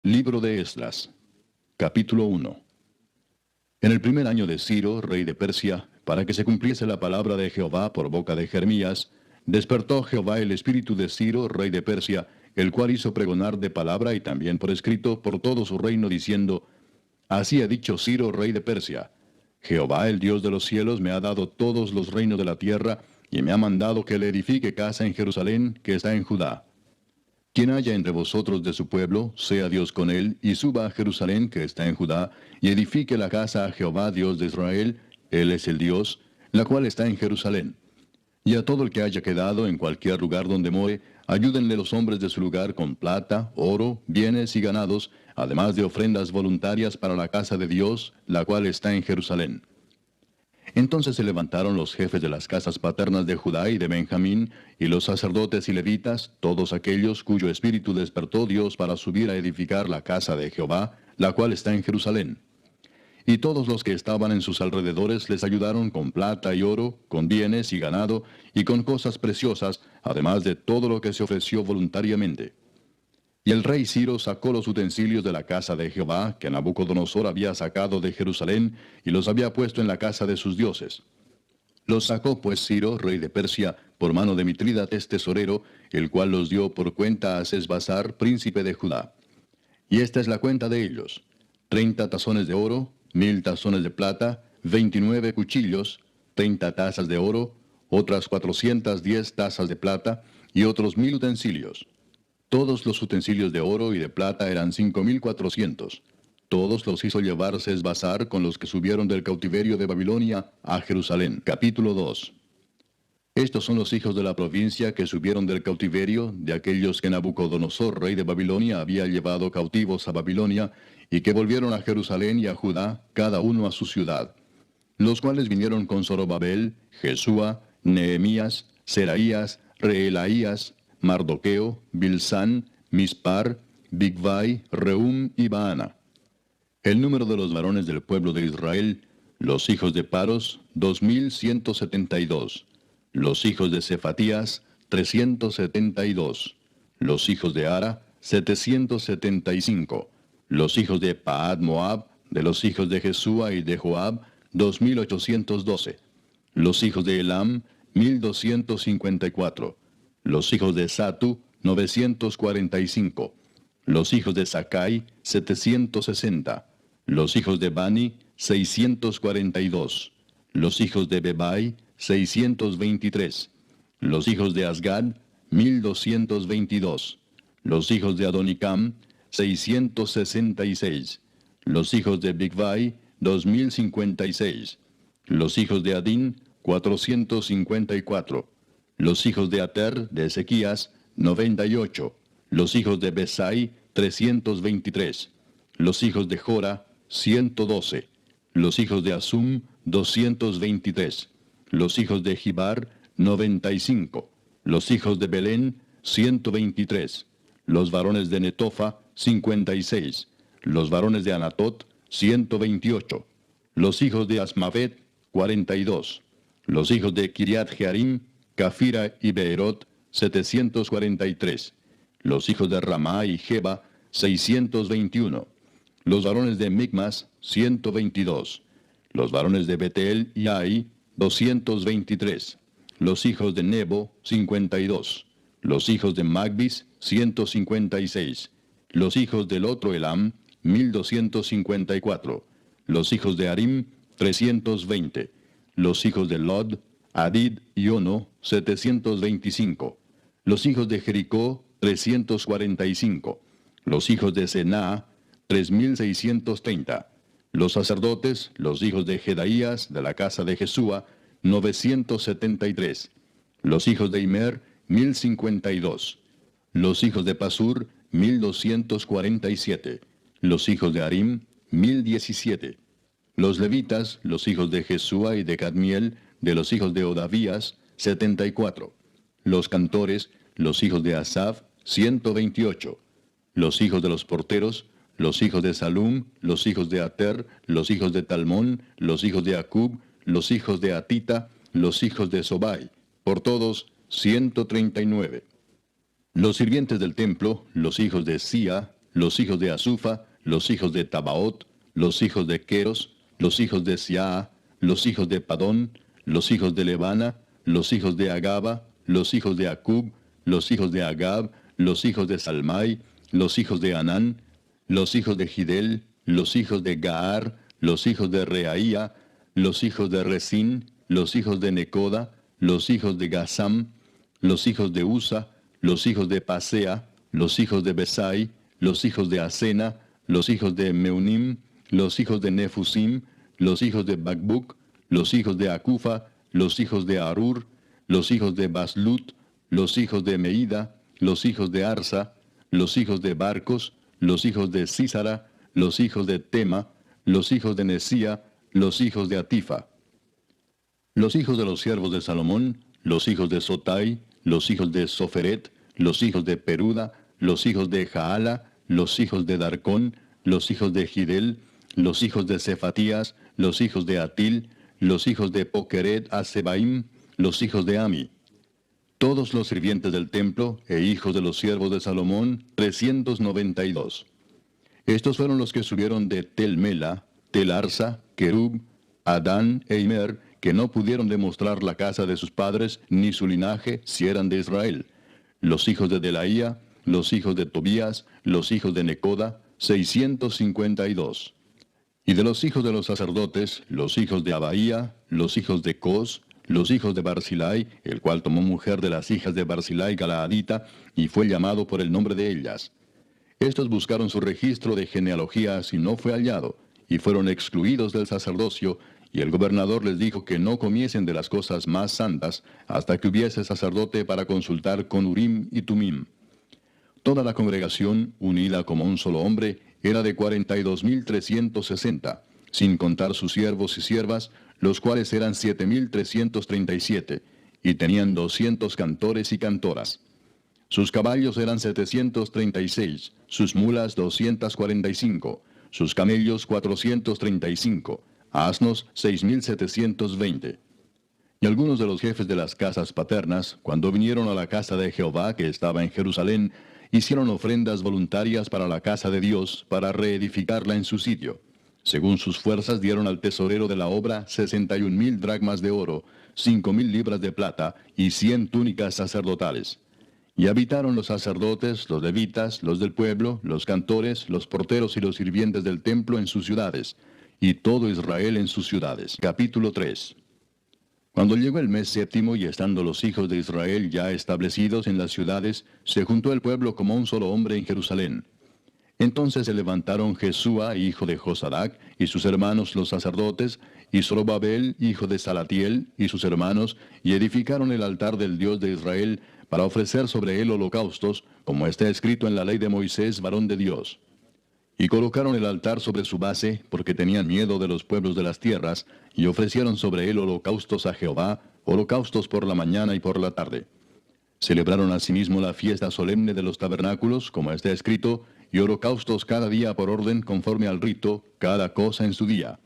Libro de Esdras, capítulo 1. En el primer año de Ciro, rey de Persia, para que se cumpliese la palabra de Jehová por boca de Jeremías, despertó Jehová el espíritu de Ciro, rey de Persia, el cual hizo pregonar de palabra y también por escrito por todo su reino, diciendo: Así ha dicho Ciro, rey de Persia: Jehová, el Dios de los cielos, me ha dado todos los reinos de la tierra, y me ha mandado que le edifique casa en Jerusalén, que está en Judá. Quien haya entre vosotros de su pueblo, sea Dios con él, y suba a Jerusalén, que está en Judá, y edifique la casa a Jehová, Dios de Israel, él es el Dios, la cual está en Jerusalén. Y a todo el que haya quedado en cualquier lugar donde more, ayúdenle los hombres de su lugar con plata, oro, bienes y ganados, además de ofrendas voluntarias para la casa de Dios, la cual está en Jerusalén. Entonces se levantaron los jefes de las casas paternas de Judá y de Benjamín, y los sacerdotes y levitas, todos aquellos cuyo espíritu despertó Dios para subir a edificar la casa de Jehová, la cual está en Jerusalén. Y todos los que estaban en sus alrededores les ayudaron con plata y oro, con bienes y ganado, y con cosas preciosas, además de todo lo que se ofreció voluntariamente. Y el rey Ciro sacó los utensilios de la casa de Jehová, que Nabucodonosor había sacado de Jerusalén, y los había puesto en la casa de sus dioses. Los sacó pues Ciro, rey de Persia, por mano de Mitrídates tesorero, el cual los dio por cuenta a Sesbazar, príncipe de Judá. Y esta es la cuenta de ellos: 30 tazones de oro, 1000 tazones de plata, 29 cuchillos, 30 tazas de oro, otras 410 tazas de plata, y otros 1000 utensilios. Todos los utensilios de oro y de plata eran 5400. Todos los hizo llevar Sesbazar con los que subieron del cautiverio de Babilonia a Jerusalén. Capítulo 2. Estos son los hijos de la provincia que subieron del cautiverio, de aquellos que Nabucodonosor, rey de Babilonia, había llevado cautivos a Babilonia, y que volvieron a Jerusalén y a Judá, cada uno a su ciudad. Los cuales vinieron con Zorobabel, Jesúa, Nehemías, Seraías, Reelaías, Mardoqueo, Bilsán, Mispar, Bigvai, Reum y Baana. El número de los varones del pueblo de Israel, los hijos de Paros, 2172. Los hijos de Cefatías, 372. Los hijos de Ara, 775. Los hijos de Paad Moab, de los hijos de Jesúa y de Joab, 2812. Los hijos de Elam, 1254. Los hijos de Satu, 945. Los hijos de Sakai, 760. Los hijos de Bani, 642. Los hijos de Bebai, 623. Los hijos de Asgad, 1222. Los hijos de Adonicam, 666. Los hijos de Bigvai, 2056. Los hijos de Adín, 454. Los hijos de Ater, de Ezequías, 98. Los hijos de Besai, 323. Los hijos de Jora, 112. Los hijos de Asum, 223. Los hijos de Gibar, 95. Los hijos de Belén, 123. Los varones de Netofa, 56. Los varones de Anatot, 128. Los hijos de Asmavet, 42. Los hijos de Kiriat Jearim, Cafira y Beerot, 743. Los hijos de Ramá y Jeba, 621. Los varones de Micmas, 122. Los varones de Betel y Ai, 223. Los hijos de Nebo, 52. Los hijos de Magbis, 156. Los hijos del otro Elam, 1254. Los hijos de Arim, 320. Los hijos de Lod, Adid y Ono, 725. Los hijos de Jericó, 345. Los hijos de Sená, 3630. Los sacerdotes, los hijos de Jedaías, de la casa de Jesúa, 973. Los hijos de Imer, 1052. Los hijos de Pasur, 1247. Los hijos de Arim, 1017. Los levitas, los hijos de Jesúa y de Cadmiel, de los hijos de Odavías, 74. Los cantores, los hijos de Asaf, 128. Los hijos de los porteros, los hijos de Salum, los hijos de Ater, los hijos de Talmón, los hijos de Acub, los hijos de Atita, los hijos de Sobai, por todos 139. Los sirvientes del templo, los hijos de Sia, los hijos de Azufa, los hijos de Tabaot, los hijos de Queros, los hijos de Siaa, los hijos de Padón, los hijos de Lebana, los hijos de Agaba, los hijos de Acub, los hijos de Agab, los hijos de Salmai, los hijos de Anán, los hijos de Gidel, los hijos de Gaar, los hijos de Reaía, los hijos de Resín, los hijos de Necoda, los hijos de Gazam, los hijos de Usa, los hijos de Pasea, los hijos de Besai, los hijos de Asena, los hijos de Meunim, los hijos de Nefusim, los hijos de Bacbuc, los hijos de Acufa, los hijos de Arur, los hijos de Baslut, los hijos de Meida, los hijos de Arsa, los hijos de Barcos, los hijos de Císara, los hijos de Tema, los hijos de Nesía, los hijos de Atifa. Los hijos de los siervos de Salomón, los hijos de Sotai, los hijos de Soferet, los hijos de Peruda, los hijos de Jaala, los hijos de Darcón, los hijos de Gidel, los hijos de Cefatías, los hijos de Atil, los hijos de Pokeret Asebaim, los hijos de Ami. Todos los sirvientes del templo e hijos de los siervos de Salomón, 392. Estos fueron los que subieron de Tel Mela, Tel Arsa, Kerub, Adán e Imer, que no pudieron demostrar la casa de sus padres ni su linaje si eran de Israel. Los hijos de Delaía, los hijos de Tobías, los hijos de Necoda, 652. Y de los hijos de los sacerdotes, los hijos de Abaía, los hijos de Cos, los hijos de Barzilai, el cual tomó mujer de las hijas de Barzilai Galaadita, y fue llamado por el nombre de ellas. Estos buscaron su registro de genealogías y no fue hallado, y fueron excluidos del sacerdocio, y el gobernador les dijo que no comiesen de las cosas más santas, hasta que hubiese sacerdote para consultar con Urim y Tumim. Toda la congregación, unida como un solo hombre, era de 42.360, sin contar sus siervos y siervas, los cuales eran 7.337, y tenían 200 cantores y cantoras. Sus caballos eran 736, sus mulas 245, sus camellos 435, asnos 6.720. Y algunos de los jefes de las casas paternas, cuando vinieron a la casa de Jehová que estaba en Jerusalén, hicieron ofrendas voluntarias para la casa de Dios, para reedificarla en su sitio. Según sus fuerzas dieron al tesorero de la obra 61.000 dracmas de oro, 5.000 libras de plata y 100 túnicas sacerdotales. Y habitaron los sacerdotes, los levitas, los del pueblo, los cantores, los porteros y los sirvientes del templo en sus ciudades, y todo Israel en sus ciudades. Capítulo 3. Cuando llegó el mes séptimo y estando los hijos de Israel ya establecidos en las ciudades, se juntó el pueblo como un solo hombre en Jerusalén. Entonces se levantaron Jesúa, hijo de Josadac, y sus hermanos los sacerdotes, y Zorobabel, hijo de Salatiel, y sus hermanos, y edificaron el altar del Dios de Israel, para ofrecer sobre él holocaustos, como está escrito en la ley de Moisés, varón de Dios. Y colocaron el altar sobre su base, porque tenían miedo de los pueblos de las tierras, y ofrecieron sobre él holocaustos a Jehová, holocaustos por la mañana y por la tarde. Celebraron asimismo la fiesta solemne de los tabernáculos, como está escrito, y holocaustos cada día por orden conforme al rito, cada cosa en su día.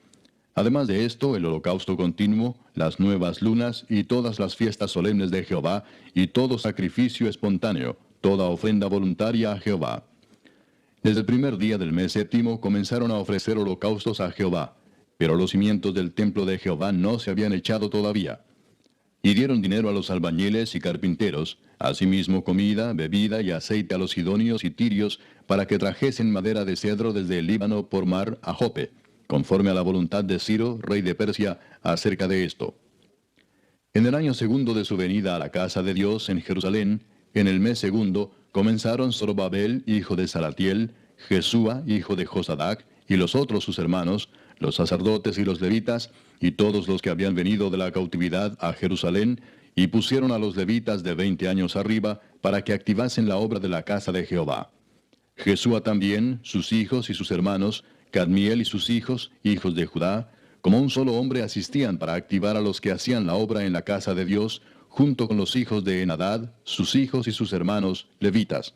Además de esto, el holocausto continuo, las nuevas lunas y todas las fiestas solemnes de Jehová, y todo sacrificio espontáneo, toda ofrenda voluntaria a Jehová. Desde el primer día del mes séptimo comenzaron a ofrecer holocaustos a Jehová, pero los cimientos del templo de Jehová no se habían echado todavía. Y dieron dinero a los albañiles y carpinteros, asimismo comida, bebida y aceite a los sidonios y tirios, para que trajesen madera de cedro desde el Líbano por mar a Jope, conforme a la voluntad de Ciro, rey de Persia, acerca de esto. En el año segundo de su venida a la casa de Dios en Jerusalén, en el mes segundo, comenzaron Zorobabel, hijo de Salatiel, Jesúa, hijo de Josadac, y los otros sus hermanos, los sacerdotes y los levitas, y todos los que habían venido de la cautividad a Jerusalén, y pusieron a los levitas de 20 años arriba, para que activasen la obra de la casa de Jehová. Jesúa también, sus hijos y sus hermanos, Cadmiel y sus hijos, hijos de Judá, como un solo hombre asistían para activar a los que hacían la obra en la casa de Dios, junto con los hijos de Enadad, sus hijos y sus hermanos, levitas.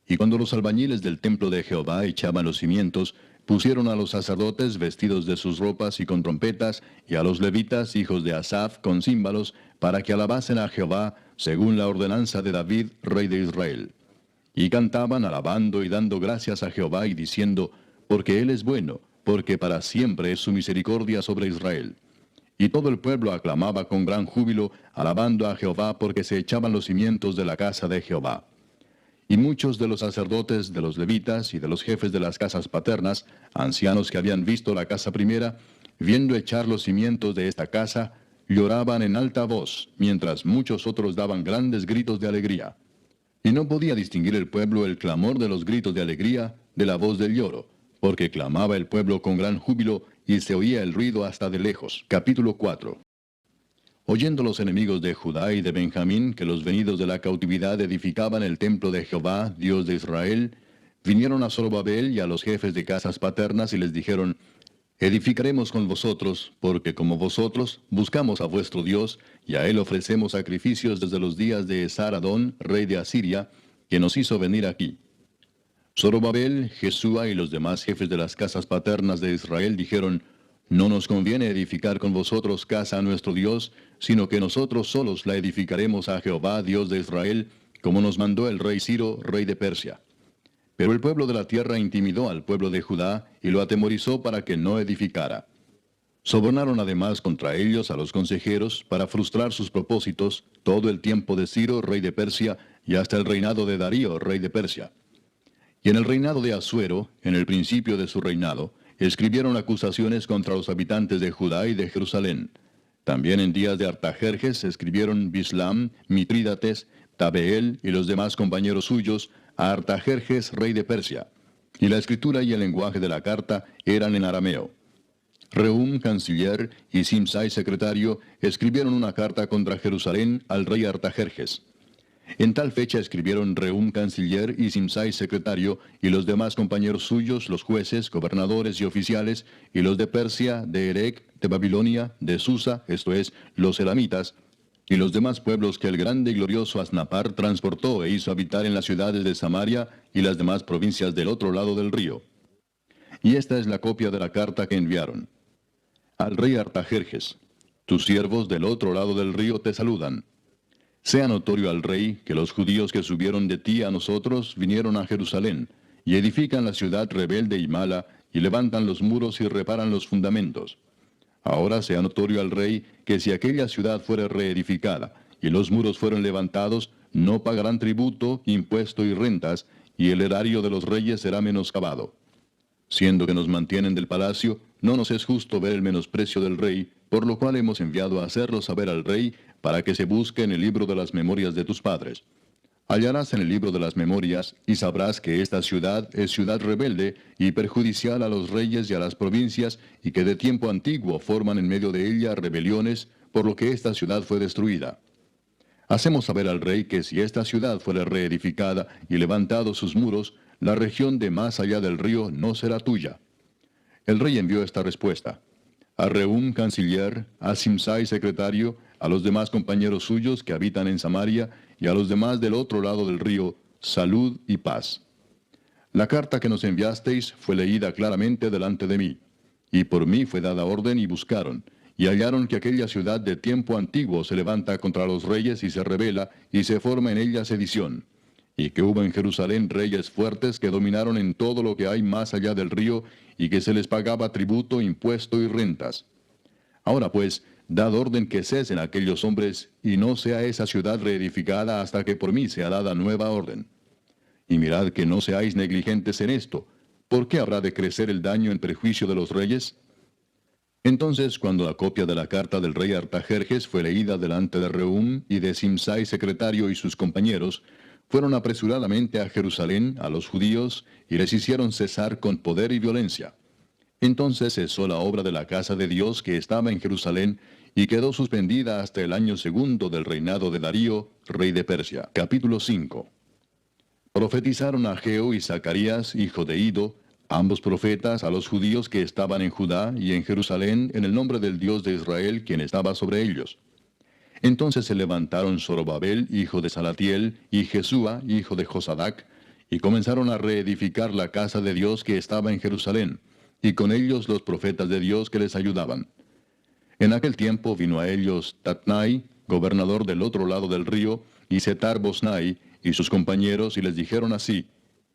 Y cuando los albañiles del templo de Jehová echaban los cimientos, pusieron a los sacerdotes vestidos de sus ropas y con trompetas, y a los levitas, hijos de Asaph, con címbalos, para que alabasen a Jehová, según la ordenanza de David, rey de Israel. y cantaban alabando y dando gracias a Jehová y diciendo, porque Él es bueno, porque para siempre es su misericordia sobre Israel. Y todo el pueblo aclamaba con gran júbilo, alabando a Jehová, porque se echaban los cimientos de la casa de Jehová. Y muchos de los sacerdotes, de los levitas y de los jefes de las casas paternas, ancianos que habían visto la casa primera, viendo echar los cimientos de esta casa, lloraban en alta voz, mientras muchos otros daban grandes gritos de alegría. Y no podía distinguir el pueblo el clamor de los gritos de alegría de la voz del lloro, porque clamaba el pueblo con gran júbilo, y se oía el ruido hasta de lejos. Capítulo 4. Oyendo los enemigos de Judá y de Benjamín que los venidos de la cautividad edificaban el templo de Jehová, Dios de Israel, vinieron a Zorobabel y a los jefes de casas paternas y les dijeron, edificaremos con vosotros, porque como vosotros buscamos a vuestro Dios, y a él ofrecemos sacrificios desde los días de Esar-Adón, rey de Asiria, que nos hizo venir aquí. Zorobabel, Jesúa y los demás jefes de las casas paternas de Israel dijeron, no nos conviene edificar con vosotros casa a nuestro Dios, sino que nosotros solos la edificaremos a Jehová, Dios de Israel, como nos mandó el rey Ciro, rey de Persia. Pero el pueblo de la tierra intimidó al pueblo de Judá y lo atemorizó para que no edificara. Sobornaron además contra ellos a los consejeros para frustrar sus propósitos todo el tiempo de Ciro, rey de Persia, y hasta el reinado de Darío, rey de Persia. Y en el reinado de Asuero, en el principio de su reinado, escribieron acusaciones contra los habitantes de Judá y de Jerusalén. También en días de Artajerjes escribieron Bislam, Mitrídates, Tabeel y los demás compañeros suyos a Artajerjes, rey de Persia. Y la escritura y el lenguaje de la carta eran en arameo. Rehum, canciller, y Simsai, secretario, escribieron una carta contra Jerusalén al rey Artajerjes. En tal fecha escribieron Rehum, canciller, y Simsai, secretario, y los demás compañeros suyos, los jueces, gobernadores y oficiales, y los de Persia, de Erec, de Babilonia, de Susa, esto es, los elamitas, y los demás pueblos que el grande y glorioso Asnapar transportó e hizo habitar en las ciudades de Samaria y las demás provincias del otro lado del río. Y esta es la copia de la carta que enviaron. Al rey Artajerjes, tus siervos del otro lado del río te saludan. Sea notorio al rey que los judíos que subieron de ti a nosotros vinieron a Jerusalén, y edifican la ciudad rebelde y mala, y levantan los muros y reparan los fundamentos. Ahora sea notorio al rey que si aquella ciudad fuera reedificada, y los muros fueron levantados, no pagarán tributo, impuesto y rentas, y el erario de los reyes será menoscabado. Siendo que nos mantienen del palacio, no nos es justo ver el menosprecio del rey, por lo cual hemos enviado a hacerlo saber al rey, para que se busque en el libro de las memorias de tus padres. Hallarás en el libro de las memorias, y sabrás que esta ciudad es ciudad rebelde y perjudicial a los reyes y a las provincias, y que de tiempo antiguo forman en medio de ella rebeliones, por lo que esta ciudad fue destruida. Hacemos saber al rey que si esta ciudad fuera reedificada y levantados sus muros, la región de más allá del río no será tuya. El rey envió esta respuesta. A Rehum, canciller, a Simsai, secretario, a los demás compañeros suyos que habitan en Samaria, y a los demás del otro lado del río, salud y paz. La carta que nos enviasteis fue leída claramente delante de mí, y por mí fue dada orden y buscaron, y hallaron que aquella ciudad de tiempo antiguo se levanta contra los reyes y se rebela, y se forma en ella sedición, y que hubo en Jerusalén reyes fuertes que dominaron en todo lo que hay más allá del río, y que se les pagaba tributo, impuesto y rentas. Ahora pues, dad orden que cesen aquellos hombres, y no sea esa ciudad reedificada hasta que por mí sea dada nueva orden. Y mirad que no seáis negligentes en esto. ¿Por qué habrá de crecer el daño en perjuicio de los reyes? Entonces, cuando la copia de la carta del rey Artajerjes fue leída delante de Rehum y de Simsai, secretario, y sus compañeros, fueron apresuradamente a Jerusalén, a los judíos, y les hicieron cesar con poder y violencia. Entonces cesó la obra de la casa de Dios que estaba en Jerusalén, y quedó suspendida hasta el año segundo del reinado de Darío, rey de Persia. Capítulo 5. Profetizaron Ageo y Zacarías, hijo de Ido, ambos profetas, a los judíos que estaban en Judá y en Jerusalén, en el nombre del Dios de Israel, quien estaba sobre ellos. Entonces se levantaron Zorobabel, hijo de Salatiel, y Jesúa, hijo de Josadac, y comenzaron a reedificar la casa de Dios que estaba en Jerusalén, y con ellos los profetas de Dios que les ayudaban. En aquel tiempo vino a ellos Tatnai, gobernador del otro lado del río, y Setar-Bosnai, y sus compañeros y les dijeron así: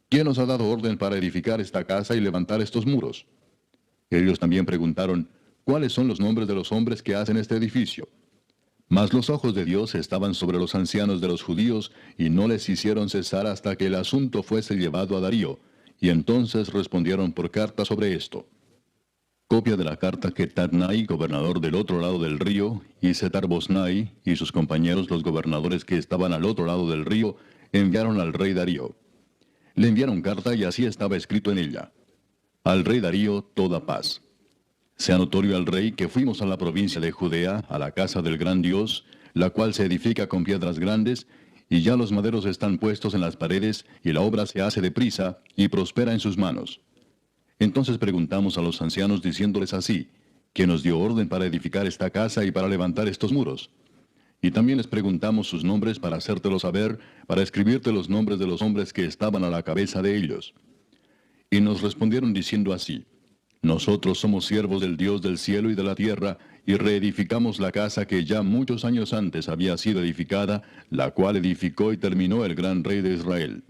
¿Quién os ha dado orden para edificar esta casa y levantar estos muros? Ellos también preguntaron: ¿Cuáles son los nombres de los hombres que hacen este edificio? Mas los ojos de Dios estaban sobre los ancianos de los judíos, y no les hicieron cesar hasta que el asunto fuese llevado a Darío, y entonces respondieron por carta sobre esto. Copia de la carta que Tatnai, gobernador del otro lado del río, y Setar-Boznai y sus compañeros, los gobernadores que estaban al otro lado del río, enviaron al rey Darío. Le enviaron carta y así estaba escrito en ella: Al rey Darío toda paz. Sea notorio al rey que fuimos a la provincia de Judea, a la casa del gran Dios, la cual se edifica con piedras grandes, y ya los maderos están puestos en las paredes, y la obra se hace deprisa, y prospera en sus manos. Entonces preguntamos a los ancianos diciéndoles así: ¿Quién nos dio orden para edificar esta casa y para levantar estos muros? Y también les preguntamos sus nombres para hacértelo saber, para escribirte los nombres de los hombres que estaban a la cabeza de ellos. Y nos respondieron diciendo así: Nosotros somos siervos del Dios del cielo y de la tierra, y reedificamos la casa que ya muchos años antes había sido edificada, la cual edificó y terminó el gran rey de Israel.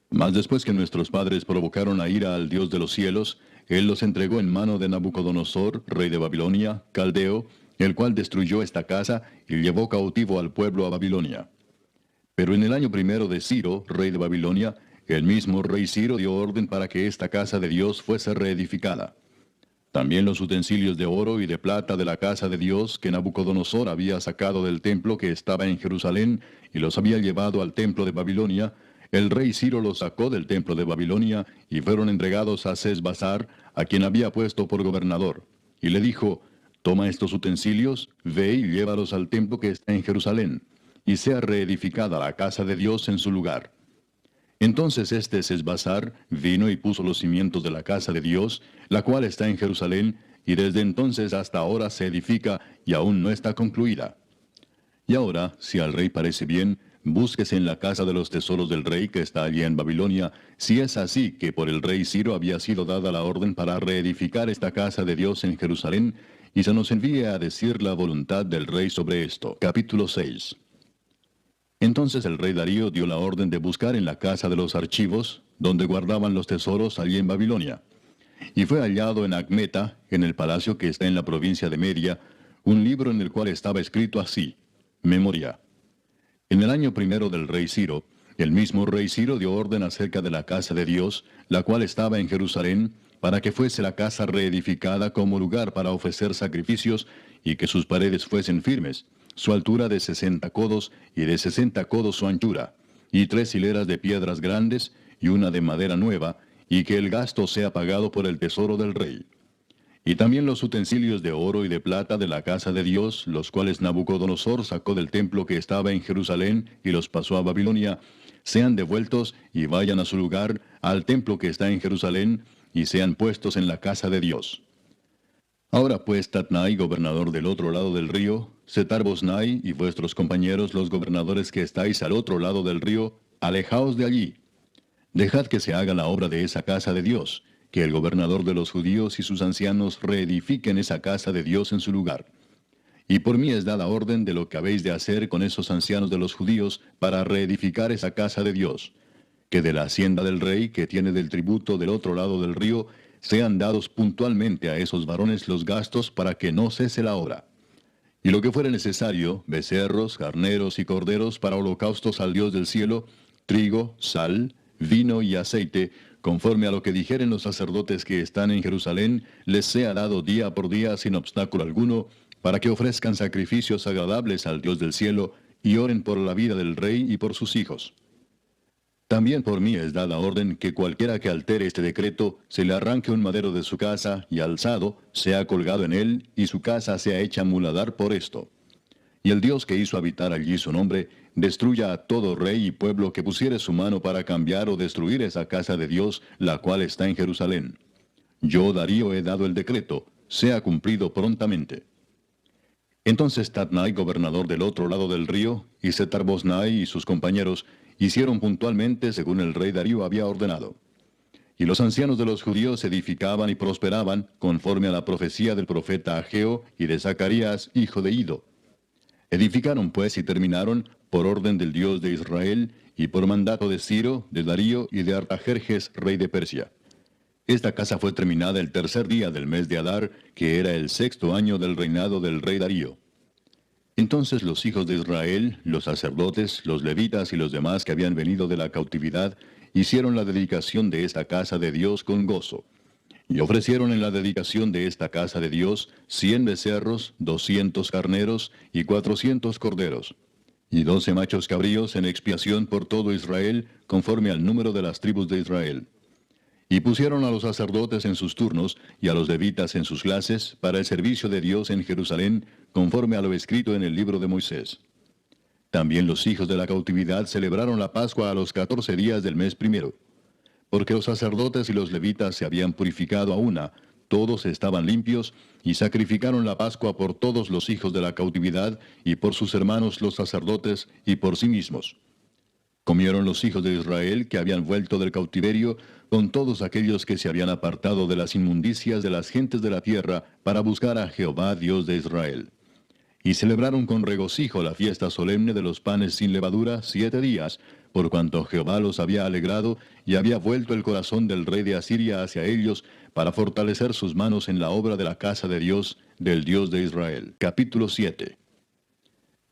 Mas después que nuestros padres provocaron a ira al Dios de los cielos, Él los entregó en mano de Nabucodonosor, rey de Babilonia, caldeo, el cual destruyó esta casa y llevó cautivo al pueblo a Babilonia. Pero en el año primero de Ciro, rey de Babilonia, el mismo rey Ciro dio orden para que esta casa de Dios fuese reedificada. También los utensilios de oro y de plata de la casa de Dios que Nabucodonosor había sacado del templo que estaba en Jerusalén y los había llevado al templo de Babilonia, el rey Ciro los sacó del templo de Babilonia y fueron entregados a Sesbazar, a quien había puesto por gobernador. Y le dijo: Toma estos utensilios, ve y llévalos al templo que está en Jerusalén, y sea reedificada la casa de Dios en su lugar. Entonces este Sesbazar vino y puso los cimientos de la casa de Dios, la cual está en Jerusalén, y desde entonces hasta ahora se edifica y aún no está concluida. Y ahora, si al rey parece bien, búsquese en la casa de los tesoros del rey que está allí en Babilonia, si es así que por el rey Ciro había sido dada la orden para reedificar esta casa de Dios en Jerusalén, y se nos envíe a decir la voluntad del rey sobre esto. Capítulo 6. Entonces el rey Darío dio la orden de buscar en la casa de los archivos, donde guardaban los tesoros allí en Babilonia. Y fue hallado en Acmeta, en el palacio que está en la provincia de Media, un libro en el cual estaba escrito así: Memoria. En el año primero del rey Ciro, el mismo rey Ciro dio orden acerca de la casa de Dios, la cual estaba en Jerusalén, para que fuese la casa reedificada como lugar para ofrecer sacrificios, y que sus paredes fuesen firmes, su altura de 60 codos, y de 60 codos su anchura, y 3 hileras de piedras grandes, y una de madera nueva, y que el gasto sea pagado por el tesoro del rey. Y también los utensilios de oro y de plata de la casa de Dios, los cuales Nabucodonosor sacó del templo que estaba en Jerusalén y los pasó a Babilonia, sean devueltos y vayan a su lugar, al templo que está en Jerusalén, y sean puestos en la casa de Dios. Ahora pues, Tatnai, gobernador del otro lado del río, Setar-Boznai y vuestros compañeros los gobernadores que estáis al otro lado del río, alejaos de allí. Dejad que se haga la obra de esa casa de Dios, que el gobernador de los judíos y sus ancianos reedifiquen esa casa de Dios en su lugar. Y por mí es dada orden de lo que habéis de hacer con esos ancianos de los judíos para reedificar esa casa de Dios, que de la hacienda del rey que tiene del tributo del otro lado del río, sean dados puntualmente a esos varones los gastos para que no cese la obra. Y lo que fuere necesario, becerros, carneros y corderos para holocaustos al Dios del cielo, trigo, sal, vino y aceite, conforme a lo que dijeren los sacerdotes que están en Jerusalén, les sea dado día por día sin obstáculo alguno, para que ofrezcan sacrificios agradables al Dios del cielo, y oren por la vida del rey y por sus hijos. También por mí es dada orden que cualquiera que altere este decreto, se le arranque un madero de su casa, y alzado, sea colgado en él, y su casa sea hecha muladar por esto. Y el Dios que hizo habitar allí su nombre, destruya a todo rey y pueblo que pusiere su mano para cambiar o destruir esa casa de Dios, la cual está en Jerusalén. Yo, Darío, he dado el decreto, sea cumplido prontamente. Entonces Tatnai, gobernador del otro lado del río, y Setar-Boznai y sus compañeros, hicieron puntualmente según el rey Darío había ordenado. Y los ancianos de los judíos edificaban y prosperaban, conforme a la profecía del profeta Ageo y de Zacarías, hijo de Ido. Edificaron pues y terminaron, por orden del Dios de Israel, y por mandato de Ciro, de Darío y de Artajerjes, rey de Persia. Esta casa fue terminada el tercer día del mes de Adar, que era el sexto año del reinado del rey Darío. Entonces los hijos de Israel, los sacerdotes, los levitas y los demás que habían venido de la cautividad, hicieron la dedicación de esta casa de Dios con gozo. Y ofrecieron en la dedicación de esta casa de Dios 100 becerros, 200 carneros y 400 corderos, y 12 machos cabríos en expiación por todo Israel, conforme al número de las tribus de Israel. Y pusieron a los sacerdotes en sus turnos, y a los levitas en sus clases, para el servicio de Dios en Jerusalén, conforme a lo escrito en el libro de Moisés. También los hijos de la cautividad celebraron la Pascua a los 14 días del mes primero. Porque los sacerdotes y los levitas se habían purificado a una, todos estaban limpios, y sacrificaron la Pascua por todos los hijos de la cautividad, y por sus hermanos los sacerdotes, y por sí mismos. Comieron los hijos de Israel que habían vuelto del cautiverio, con todos aquellos que se habían apartado de las inmundicias de las gentes de la tierra, para buscar a Jehová Dios de Israel. Y celebraron con regocijo la fiesta solemne de los panes sin levadura 7 días, por cuanto Jehová los había alegrado, y había vuelto el corazón del rey de Asiria hacia ellos, para fortalecer sus manos en la obra de la casa de Dios, del Dios de Israel. Capítulo 7.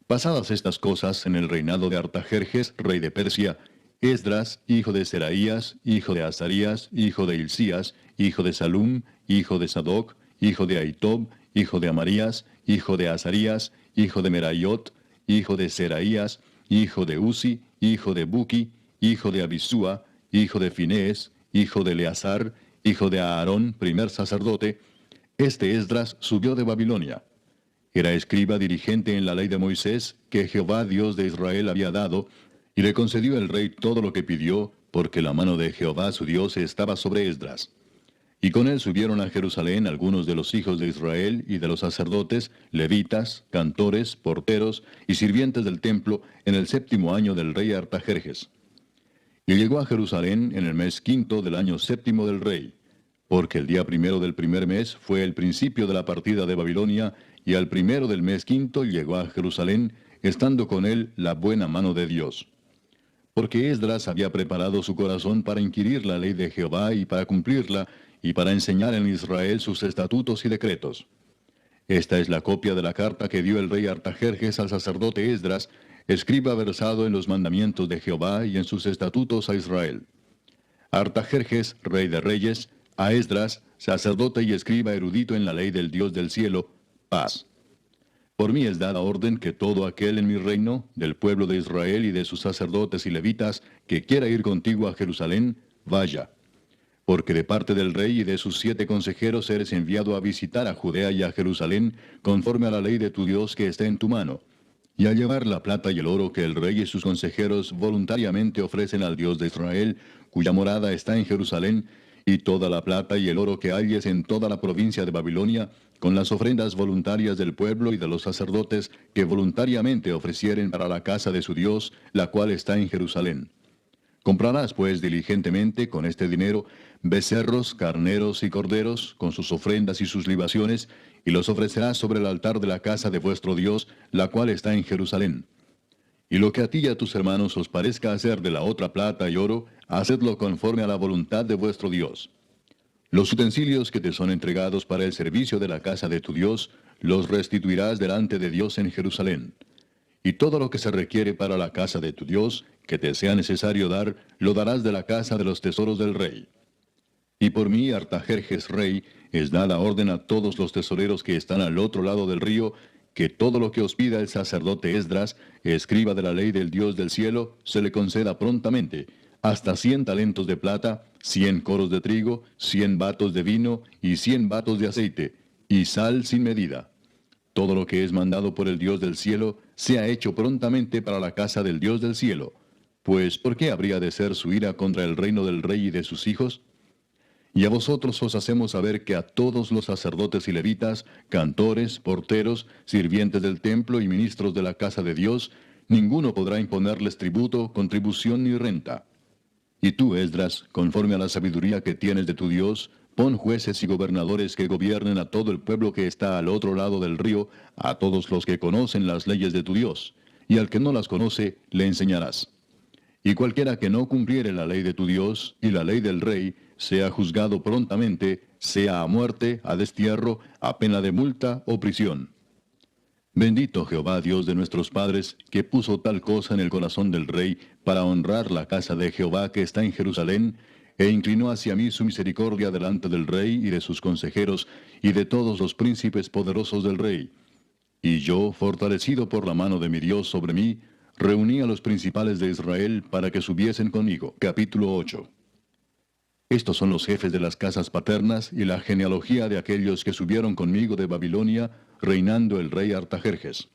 Pasadas estas cosas en el reinado de Artajerjes, rey de Persia, Esdras, hijo de Seraías, hijo de Azarías, hijo de Hilcías, hijo de Salum, hijo de Sadoc, hijo de Ahitob, hijo de Amarías, hijo de Azarías, hijo de Meraiot, hijo de Seraías, hijo de Uzi, hijo de Buki, hijo de Abisúa, hijo de Finés, hijo de Eleazar, hijo de Aarón, primer sacerdote. Este Esdras subió de Babilonia. Era escriba dirigente en la ley de Moisés, que Jehová Dios de Israel había dado, y le concedió el rey todo lo que pidió, porque la mano de Jehová su Dios estaba sobre Esdras. Y con él subieron a Jerusalén algunos de los hijos de Israel y de los sacerdotes, levitas, cantores, porteros y sirvientes del templo, en el 7º año del rey Artajerjes. Y llegó a Jerusalén en el mes 5 del año 7 del rey, porque el día primero del primer mes fue el principio de la partida de Babilonia, y al primero del mes 5 llegó a Jerusalén, estando con él la buena mano de Dios. Porque Esdras había preparado su corazón para inquirir la ley de Jehová y para cumplirla, y para enseñar en Israel sus estatutos y decretos. Esta es la copia de la carta que dio el rey Artajerjes al sacerdote Esdras, escriba versado en los mandamientos de Jehová y en sus estatutos a Israel. Artajerjes, rey de reyes, a Esdras, sacerdote y escriba erudito en la ley del Dios del cielo, paz. Por mí es dada orden que todo aquel en mi reino, del pueblo de Israel y de sus sacerdotes y levitas, que quiera ir contigo a Jerusalén, vaya. Porque de parte del rey y de sus 7 consejeros eres enviado a visitar a Judea y a Jerusalén, conforme a la ley de tu Dios que está en tu mano, y a llevar la plata y el oro que el rey y sus consejeros voluntariamente ofrecen al Dios de Israel, cuya morada está en Jerusalén, y toda la plata y el oro que halles en toda la provincia de Babilonia, con las ofrendas voluntarias del pueblo y de los sacerdotes que voluntariamente ofrecieren para la casa de su Dios, la cual está en Jerusalén. Comprarás pues diligentemente con este dinero becerros, carneros y corderos, con sus ofrendas y sus libaciones, y los ofrecerás sobre el altar de la casa de vuestro Dios, la cual está en Jerusalén. Y lo que a ti y a tus hermanos os parezca hacer de la otra plata y oro, hacedlo conforme a la voluntad de vuestro Dios. Los utensilios que te son entregados para el servicio de la casa de tu Dios, los restituirás delante de Dios en Jerusalén. Y todo lo que se requiere para la casa de tu Dios, que te sea necesario dar, lo darás de la casa de los tesoros del rey. Y por mí, Artajerjes rey, es dada orden a todos los tesoreros que están al otro lado del río, que todo lo que os pida el sacerdote Esdras, escriba de la ley del Dios del cielo, se le conceda prontamente, hasta 100 talentos de plata, 100 coros de trigo, 100 batos de vino y 100 batos de aceite, y sal sin medida. Todo lo que es mandado por el Dios del cielo, sea hecho prontamente para la casa del Dios del cielo. Pues, ¿por qué habría de ser su ira contra el reino del rey y de sus hijos? Y a vosotros os hacemos saber que a todos los sacerdotes y levitas, cantores, porteros, sirvientes del templo y ministros de la casa de Dios, ninguno podrá imponerles tributo, contribución ni renta. Y tú, Esdras, conforme a la sabiduría que tienes de tu Dios, pon jueces y gobernadores que gobiernen a todo el pueblo que está al otro lado del río, a todos los que conocen las leyes de tu Dios, y al que no las conoce le enseñarás. Y cualquiera que no cumpliere la ley de tu Dios y la ley del rey, sea juzgado prontamente, sea a muerte, a destierro, a pena de multa o prisión. Bendito Jehová Dios de nuestros padres, que puso tal cosa en el corazón del rey para honrar la casa de Jehová que está en Jerusalén, e inclinó hacia mí su misericordia delante del rey y de sus consejeros y de todos los príncipes poderosos del rey. Y yo, fortalecido por la mano de mi Dios sobre mí, reuní a los principales de Israel para que subiesen conmigo. Capítulo 8. Estos son los jefes de las casas paternas y la genealogía de aquellos que subieron conmigo de Babilonia, reinando el rey Artajerjes.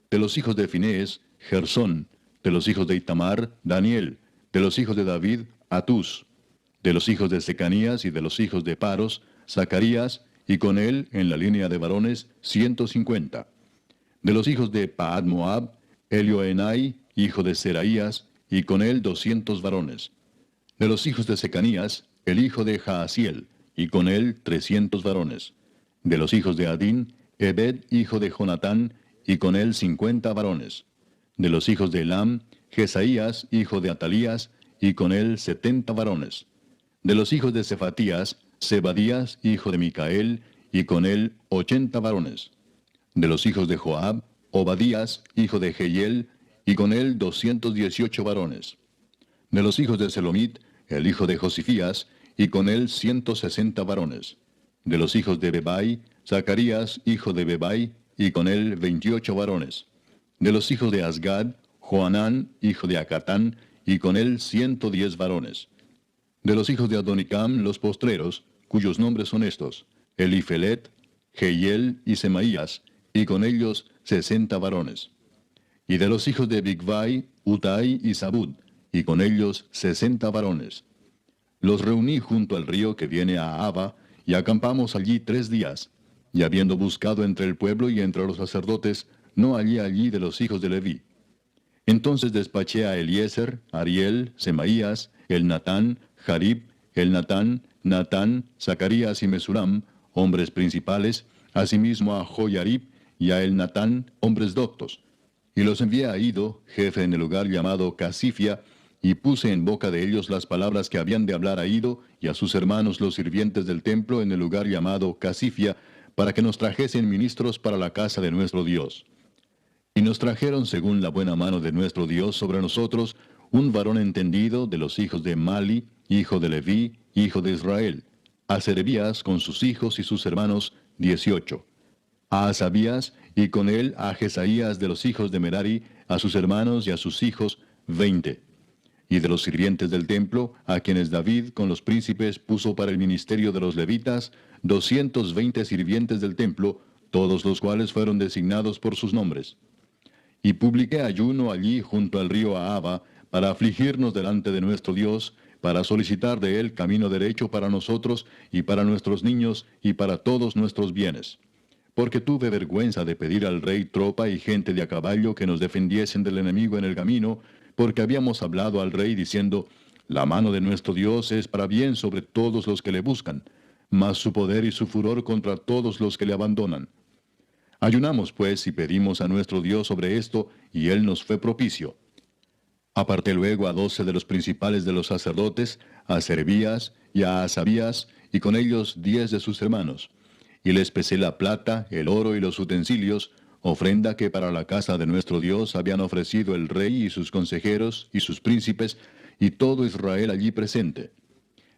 De los hijos de Finés, Gersón; de los hijos de Itamar, Daniel; de los hijos de David, Atús; de los hijos de Secanías y de los hijos de Paros, Zacarías, y con él, en la línea de varones, 150. De los hijos de Paad Moab, Elioenai, hijo de Seraías, y con él 200 varones. De los hijos de Secanías, el hijo de Jaasiel, y con él 300 varones. De los hijos de Adín, Ebed, hijo de Jonatán, y con él 50 varones. De los hijos de Elam, Jesaías, hijo de Atalías, y con él 70 varones. De los hijos de Cefatías, Zebadías, hijo de Micael, y con él 80 varones. De los hijos de Joab, Obadías, hijo de Jehiel, y con él 218 varones. De los hijos de Selomit, el hijo de Josifías, y con él 160 varones. De los hijos de Bebai, Zacarías, hijo de Bebai, y con él 28 varones. De los hijos de Asgad, Joanán, hijo de Acatán, y con él 110 varones. De los hijos de Adonicam, los postreros, cuyos nombres son estos: Elifelet, Jehiel y Semaías, y con ellos 60 varones. Y de los hijos de Bigvai, Utai y Zabud, y con ellos 60 varones. Los reuní junto al río que viene a Abba, y acampamos allí 3 días. Y habiendo buscado entre el pueblo y entre los sacerdotes, no hallé allí de los hijos de Leví. Entonces despaché a Eliezer, Ariel, Semaías, Elnatán, Jarib, Elnatán, Natán, Zacarías y Mesulam, hombres principales, asimismo a Joyarib y a Elnatán, hombres doctos. Y los envié a Ido, jefe en el lugar llamado Casifia, y puse en boca de ellos las palabras que habían de hablar a Ido y a sus hermanos los sirvientes del templo en el lugar llamado Casifia, para que nos trajesen ministros para la casa de nuestro Dios. Y nos trajeron según la buena mano de nuestro Dios sobre nosotros un varón entendido de los hijos de Mali, hijo de Leví, hijo de Israel; a Serebías con sus hijos y sus hermanos, 18; a Asabías, y con él a Jesaías de los hijos de Merari, a sus hermanos y a sus hijos, 20. Y de los sirvientes del templo, a quienes David con los príncipes puso para el ministerio de los levitas, 220 sirvientes del templo, todos los cuales fueron designados por sus nombres. Y publiqué ayuno allí junto al río Ahaba, para afligirnos delante de nuestro Dios, para solicitar de él camino derecho para nosotros y para nuestros niños y para todos nuestros bienes. Porque tuve vergüenza de pedir al rey tropa y gente de a caballo que nos defendiesen del enemigo en el camino, porque habíamos hablado al rey diciendo: la mano de nuestro Dios es para bien sobre todos los que le buscan, mas su poder y su furor contra todos los que le abandonan. Ayunamos pues y pedimos a nuestro Dios sobre esto, y él nos fue propicio. Aparté luego a 12 de los principales de los sacerdotes, a Serebías y a Asabías, y con ellos 10 de sus hermanos. Y les pesé la plata, el oro y los utensilios, ofrenda que para la casa de nuestro Dios habían ofrecido el rey y sus consejeros y sus príncipes, y todo Israel allí presente.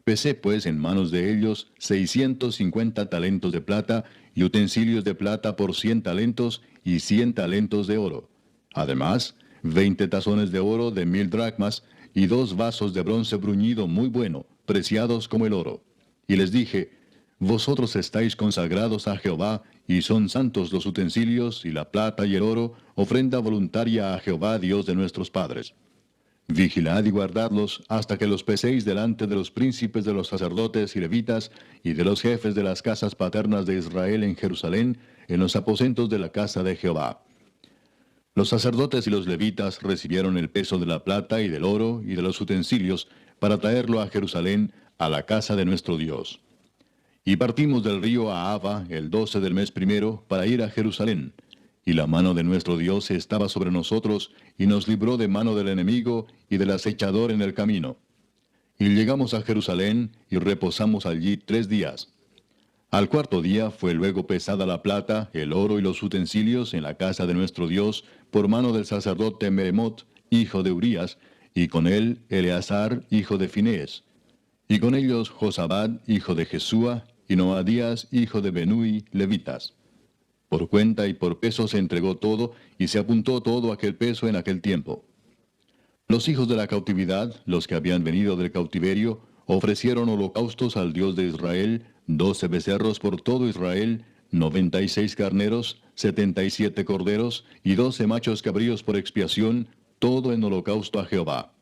Pesé pues en manos de ellos 650 talentos de plata, y utensilios de plata por 100 talentos, y 100 talentos de oro. Además, 20 tazones de oro de 1000 dracmas, y 2 vasos de bronce bruñido muy bueno, preciados como el oro. Y les dije: vosotros estáis consagrados a Jehová, y son santos los utensilios, y la plata y el oro, ofrenda voluntaria a Jehová Dios de nuestros padres. Vigilad y guardadlos hasta que los peséis delante de los príncipes de los sacerdotes y levitas, y de los jefes de las casas paternas de Israel en Jerusalén, en los aposentos de la casa de Jehová. Los sacerdotes y los levitas recibieron el peso de la plata y del oro y de los utensilios, para traerlo a Jerusalén, a la casa de nuestro Dios. Y partimos del río Ahava el 12 del mes primero, para ir a Jerusalén. Y la mano de nuestro Dios estaba sobre nosotros, y nos libró de mano del enemigo y del acechador en el camino. Y llegamos a Jerusalén, y reposamos allí 3 días. Al cuarto día fue luego pesada la plata, el oro y los utensilios en la casa de nuestro Dios, por mano del sacerdote Meremot, hijo de Urías, y con él Eleazar, hijo de Finés, y con ellos Josabad, hijo de Jesúa, y Noadías, hijo de Benui, levitas. Por cuenta y por peso se entregó todo, y se apuntó todo aquel peso en aquel tiempo. Los hijos de la cautividad, los que habían venido del cautiverio, ofrecieron holocaustos al Dios de Israel, 12 becerros por todo Israel, 96 carneros, 77 corderos, y 12 machos cabríos por expiación, todo en holocausto a Jehová.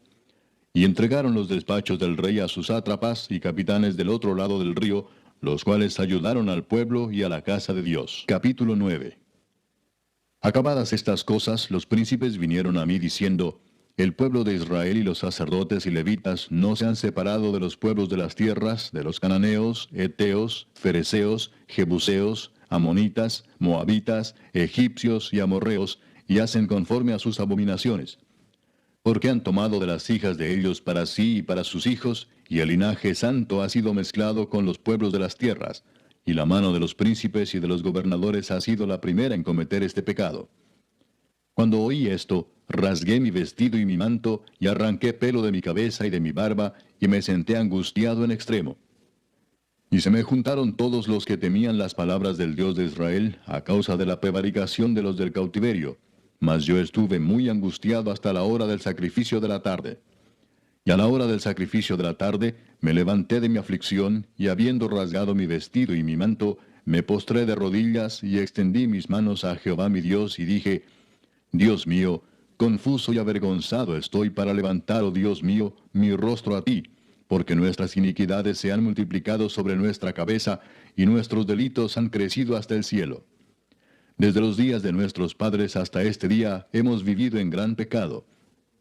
Y entregaron los despachos del rey a sus sátrapas y capitanes del otro lado del río, los cuales ayudaron al pueblo y a la casa de Dios. Capítulo 9. Acabadas estas cosas, los príncipes vinieron a mí diciendo, el pueblo de Israel y los sacerdotes y levitas no se han separado de los pueblos de las tierras, de los cananeos, heteos, fereceos, jebuseos, amonitas, moabitas, egipcios y amorreos, y hacen conforme a sus abominaciones. Porque han tomado de las hijas de ellos para sí y para sus hijos, y el linaje santo ha sido mezclado con los pueblos de las tierras, y la mano de los príncipes y de los gobernadores ha sido la primera en cometer este pecado. Cuando oí esto, rasgué mi vestido y mi manto, y arranqué pelo de mi cabeza y de mi barba, y me senté angustiado en extremo. Y se me juntaron todos los que temían las palabras del Dios de Israel, a causa de la prevaricación de los del cautiverio. Mas yo estuve muy angustiado hasta la hora del sacrificio de la tarde. Y a la hora del sacrificio de la tarde, me levanté de mi aflicción, y habiendo rasgado mi vestido y mi manto, me postré de rodillas, y extendí mis manos a Jehová mi Dios, y dije, Dios mío, confuso y avergonzado estoy para levantar, oh Dios mío, mi rostro a ti, porque nuestras iniquidades se han multiplicado sobre nuestra cabeza, y nuestros delitos han crecido hasta el cielo. Desde los días de nuestros padres hasta este día hemos vivido en gran pecado.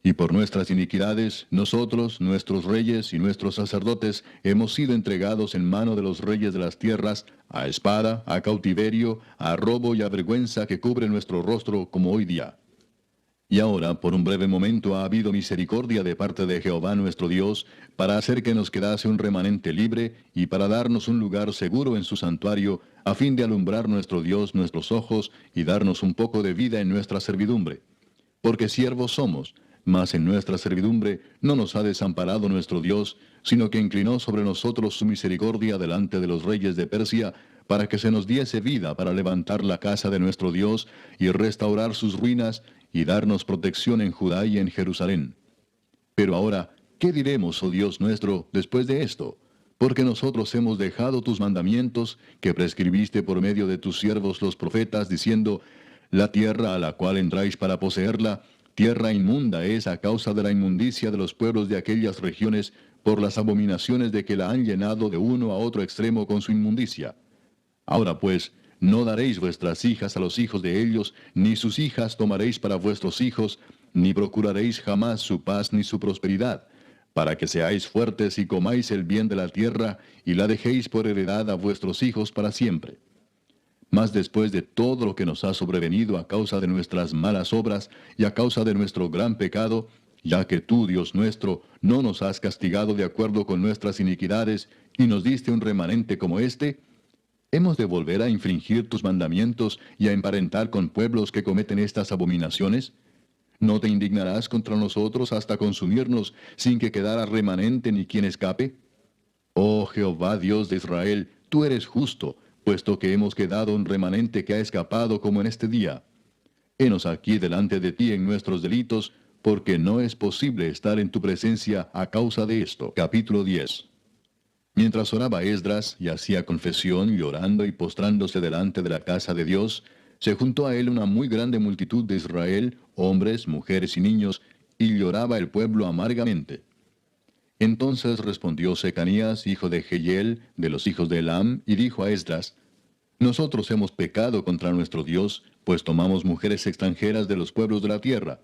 Y por nuestras iniquidades, nosotros, nuestros reyes y nuestros sacerdotes, hemos sido entregados en mano de los reyes de las tierras, a espada, a cautiverio, a robo y a vergüenza que cubre nuestro rostro como hoy día. Y ahora, por un breve momento, ha habido misericordia de parte de Jehová nuestro Dios, para hacer que nos quedase un remanente libre, y para darnos un lugar seguro en su santuario, a fin de alumbrar nuestro Dios nuestros ojos, y darnos un poco de vida en nuestra servidumbre. Porque siervos somos, mas en nuestra servidumbre no nos ha desamparado nuestro Dios, sino que inclinó sobre nosotros su misericordia delante de los reyes de Persia, para que se nos diese vida para levantar la casa de nuestro Dios, y restaurar sus ruinas, y darnos protección en Judá y en Jerusalén. Pero ahora, ¿qué diremos, oh Dios nuestro, después de esto? Porque nosotros hemos dejado tus mandamientos, que prescribiste por medio de tus siervos los profetas, diciendo, la tierra a la cual entráis para poseerla, tierra inmunda es a causa de la inmundicia de los pueblos de aquellas regiones, por las abominaciones de que la han llenado de uno a otro extremo con su inmundicia. Ahora pues, no daréis vuestras hijas a los hijos de ellos, ni sus hijas tomaréis para vuestros hijos, ni procuraréis jamás su paz ni su prosperidad, para que seáis fuertes y comáis el bien de la tierra, y la dejéis por heredad a vuestros hijos para siempre. Mas después de todo lo que nos ha sobrevenido a causa de nuestras malas obras y a causa de nuestro gran pecado, ya que tú, Dios nuestro, no nos has castigado de acuerdo con nuestras iniquidades, y nos diste un remanente como este, ¿hemos de volver a infringir tus mandamientos y a emparentar con pueblos que cometen estas abominaciones? ¿No te indignarás contra nosotros hasta consumirnos, sin que quedara remanente ni quien escape? Oh Jehová Dios de Israel, tú eres justo, puesto que hemos quedado un remanente que ha escapado como en este día. Henos aquí delante de ti en nuestros delitos, porque no es posible estar en tu presencia a causa de esto. Capítulo 10. Mientras oraba Esdras y hacía confesión, llorando y postrándose delante de la casa de Dios, se juntó a él una muy grande multitud de Israel, hombres, mujeres y niños, y lloraba el pueblo amargamente. Entonces respondió Secanías, hijo de Jehiel, de los hijos de Elam, y dijo a Esdras, nosotros hemos pecado contra nuestro Dios, pues tomamos mujeres extranjeras de los pueblos de la tierra.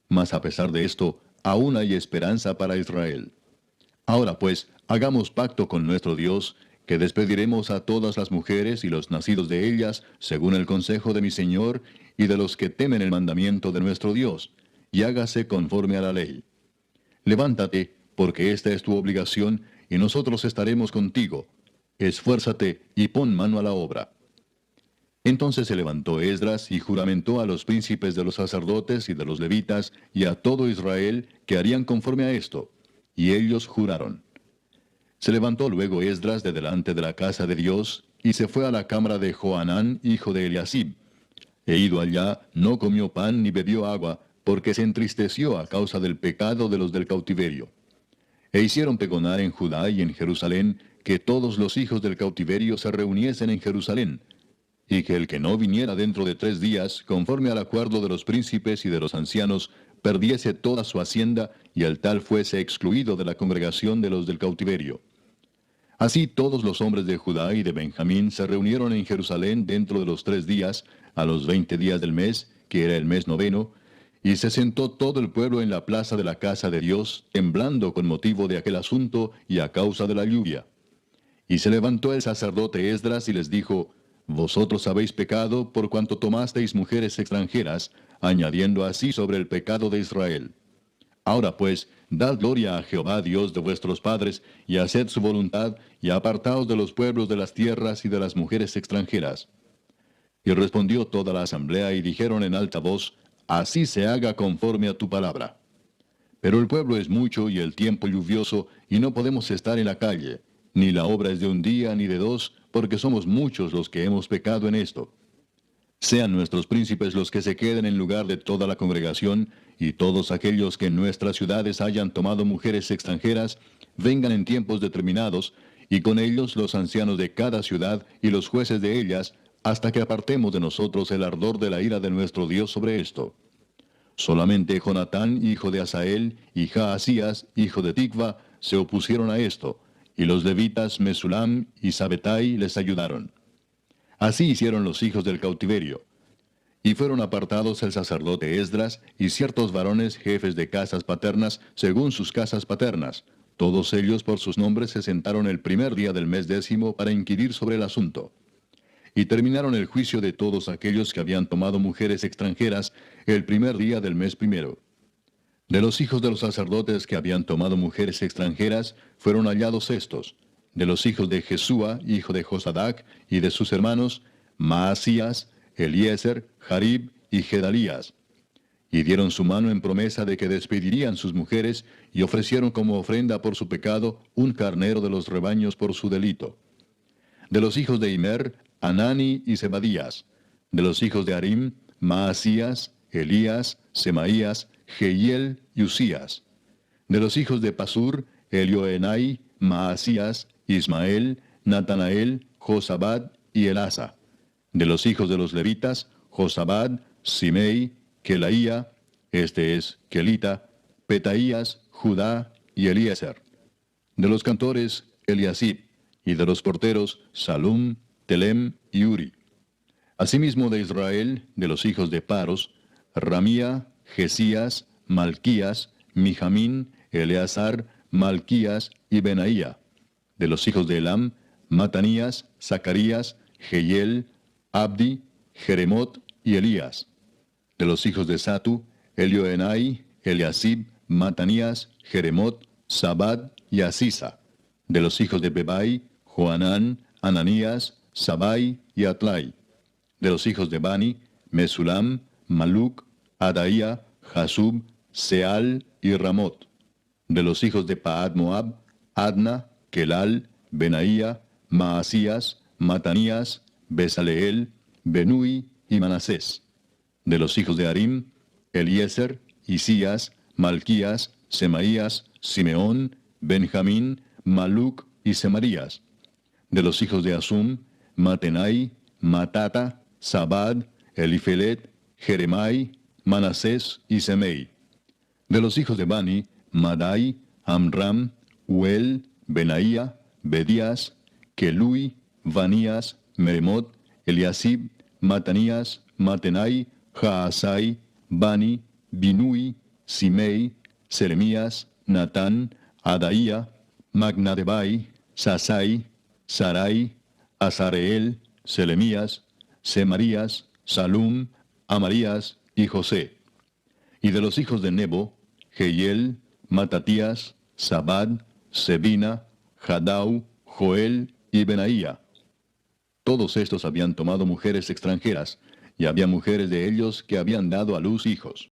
Mas a pesar de esto, aún hay esperanza para Israel. Ahora pues, hagamos pacto con nuestro Dios, que despediremos a todas las mujeres y los nacidos de ellas, según el consejo de mi Señor, y de los que temen el mandamiento de nuestro Dios, y hágase conforme a la ley. Levántate, porque esta es tu obligación, y nosotros estaremos contigo. Esfuérzate y pon mano a la obra. Entonces se levantó Esdras y juramentó a los príncipes de los sacerdotes y de los levitas y a todo Israel que harían conforme a esto. Y ellos juraron. Se levantó luego Esdras de delante de la casa de Dios y se fue a la cámara de Johanán, hijo de Eliasib. E ido allá, no comió pan ni bebió agua, porque se entristeció a causa del pecado de los del cautiverio. E hicieron pregonar en Judá y en Jerusalén que todos los hijos del cautiverio se reuniesen en Jerusalén, y que el que no viniera dentro de 3 días, conforme al acuerdo de los príncipes y de los ancianos, perdiese toda su hacienda, y el tal fuese excluido de la congregación de los del cautiverio. Así todos los hombres de Judá y de Benjamín se reunieron en Jerusalén dentro de los 3 días, a los 20 días del mes, que era el mes noveno, y se sentó todo el pueblo en la plaza de la casa de Dios, temblando con motivo de aquel asunto y a causa de la lluvia. Y se levantó el sacerdote Esdras y les dijo: Vosotros habéis pecado por cuanto tomasteis mujeres extranjeras, añadiendo así sobre el pecado de Israel. Ahora pues, dad gloria a Jehová Dios de vuestros padres, y haced su voluntad, y apartaos de los pueblos de las tierras y de las mujeres extranjeras. Y respondió toda la asamblea y dijeron en alta voz: Así se haga conforme a tu palabra. Pero el pueblo es mucho y el tiempo lluvioso, y no podemos estar en la calle, ni la obra es de un día ni de 2, porque somos muchos los que hemos pecado en esto. Sean nuestros príncipes los que se queden en lugar de toda la congregación, y todos aquellos que en nuestras ciudades hayan tomado mujeres extranjeras, vengan en tiempos determinados, y con ellos los ancianos de cada ciudad y los jueces de ellas, hasta que apartemos de nosotros el ardor de la ira de nuestro Dios sobre esto. Solamente Jonatán, hijo de Asael, y Jaasías, hijo de Tikva, se opusieron a esto, y los levitas Mesulam y Sabetai les ayudaron. Así hicieron los hijos del cautiverio. Y fueron apartados el sacerdote Esdras y ciertos varones jefes de casas paternas según sus casas paternas. Todos ellos por sus nombres se sentaron el primer día del mes 10 para inquirir sobre el asunto. Y terminaron el juicio de todos aquellos que habían tomado mujeres extranjeras el primer día del mes 1. De los hijos de los sacerdotes que habían tomado mujeres extranjeras, fueron hallados estos: de los hijos de Jesúa, hijo de Josadac, y de sus hermanos, Maasías, Eliezer, Jarib y Gedalías. Y dieron su mano en promesa de que despedirían sus mujeres, y ofrecieron como ofrenda por su pecado un carnero de los rebaños por su delito. De los hijos de Immer, Anani y Zebadías. De los hijos de Arim, Maasías, Elías, Semaías, Jehiel y Usías. De los hijos de Pasur, Elioenai, Maasías, Ismael, Natanael, Josabad y Elasa. De los hijos de los levitas, Josabad, Simei, Kelaía, este es Kelita, Petaías, Judá y Eliezer. De los cantores, Eliasib, y de los porteros, Salum, Telem y Uri. Asimismo de Israel, de los hijos de Paros, Ramía, Jesías, Malquías, Mijamín, Eleazar, Malquías y Benaía. De los hijos de Elam, Matanías, Zacarías, Jehiel, Abdi, Jeremot y Elías. De los hijos de Satu, Elioenai, Eliasib, Matanías, Jeremot, Sabad y Asisa. De los hijos de Bebai, Joanán, Ananías, Sabai y Atlai. De los hijos de Bani, Mesulam, Maluc, Adaía, Jasub, Seal y Ramot. De los hijos de Paad Moab, Adna, Kelal, Benaía, Maasías, Matanías, Besaleel, Benui y Manasés. De los hijos de Arim, Eliezer, Isías, Malquías, Semaías, Simeón, Benjamín, Maluc y Semarías. De los hijos de Asum, Matenai, Matata, Sabad, Elifelet, Jeremai, Manasés y Semei. De los hijos de Bani, Madai, Amram, Uel, Benaía, Bedías, Kelui, Vanías, Meremot, Eliasib, Matanías, Matenai, Jaasai, Bani, Binui, Simei, Seremías, Natán, Adaía, Magnadebai, Sasai, Sarai, Azareel, Selemías, Semarías, Salum, Amarías y José. Y de los hijos de Nebo, Jehiel, Matatías, Sabad, Sebina, Jadau, Joel y Benaía. Todos estos habían tomado mujeres extranjeras, y había mujeres de ellos que habían dado a luz hijos.